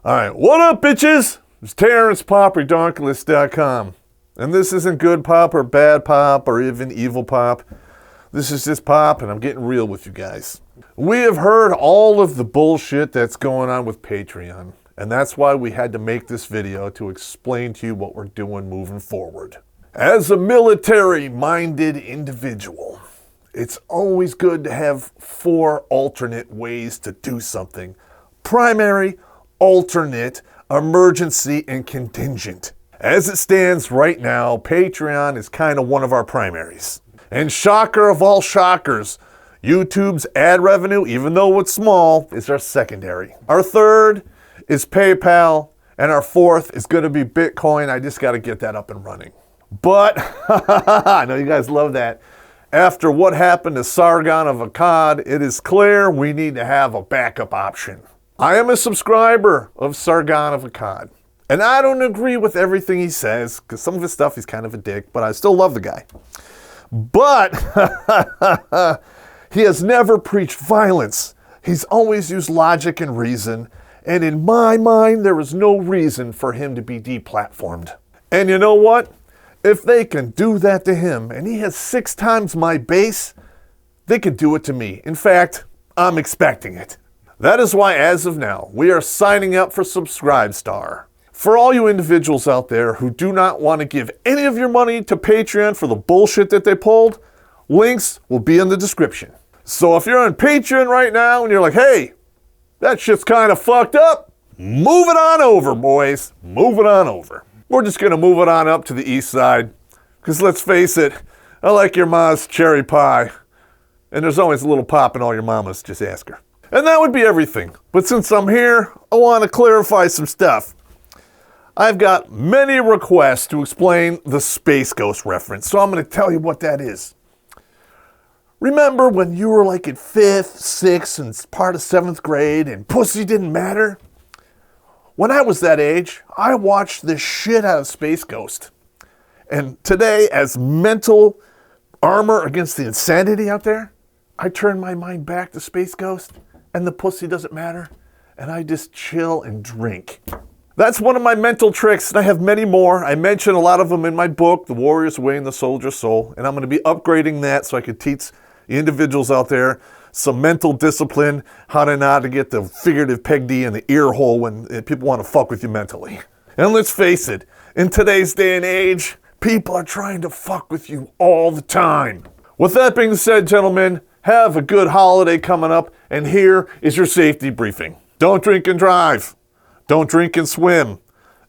All right, what up, bitches? It's Terrence, PoppRedonkulous.com. And this isn't good pop or bad pop or even evil pop. This is just pop, and I'm getting real with you guys. We have heard all of the bullshit that's going on with Patreon, and that's why we had to make this video to explain to you what we're doing moving forward. As a military-minded individual, it's always good to have 4 alternate ways to do something. Primary, alternate, emergency, and contingent. As it stands right now, Patreon is kind of one of our primaries. And shocker of all shockers, YouTube's ad revenue, even though it's small, is our secondary. Our third is PayPal, and our fourth is going to be Bitcoin. I just got to get that up and running. But, I know you guys love that. After what happened to Sargon of Akkad, it is clear we need to have a backup option. I am a subscriber of Sargon of Akkad, and I don't agree with everything he says, because some of his stuff he's kind of a dick, but I still love the guy. But he has never preached violence. He's always used logic and reason, and in my mind, there is no reason for him to be deplatformed. And you know what? If they can do that to him, and he has 6 times my base, they can do it to me. In fact, I'm expecting it. That is why, as of now, we are signing up for Subscribestar. For all you individuals out there who do not want to give any of your money to Patreon for the bullshit that they pulled, links will be in the description. So if you're on Patreon right now and you're like, hey, that shit's kind of fucked up, move it on over, boys. Move it on over. We're just going to move it on up to the east side. Because let's face it, I like your ma's cherry pie. And there's always a little pop in all your mamas, just ask her. And that would be everything. But since I'm here, I want to clarify some stuff. I've got many requests to explain the Space Ghost reference, so I'm going to tell you what that is. Remember when you were like in 5th, 6th, and part of 7th grade, and pussy didn't matter? When I was that age, I watched the shit out of Space Ghost. And today, as mental armor against the insanity out there, I turn my mind back to Space Ghost, and the pussy doesn't matter, and I just chill and drink. That's one of my mental tricks, and I have many more. I mention a lot of them in my book, The Warrior's Way and the Soldier's Soul, and I'm going to be upgrading that so I can teach the individuals out there some mental discipline, how to not to get the figurative peg D in the ear hole when people want to fuck with you mentally. And let's face it, in today's day and age, people are trying to fuck with you all the time. With that being said, gentlemen, have a good holiday coming up, and here is your safety briefing. Don't drink and drive. Don't drink and swim.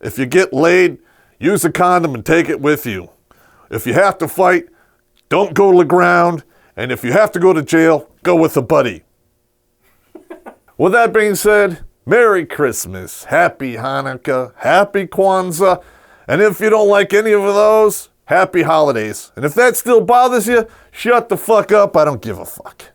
If you get laid, use a condom and take it with you. If you have to fight, don't go to the ground. And if you have to go to jail, go with a buddy. With that being said, Merry Christmas, Happy Hanukkah, Happy Kwanzaa, and if you don't like any of those, Happy Holidays. And if that still bothers you, shut the fuck up, I don't give a fuck.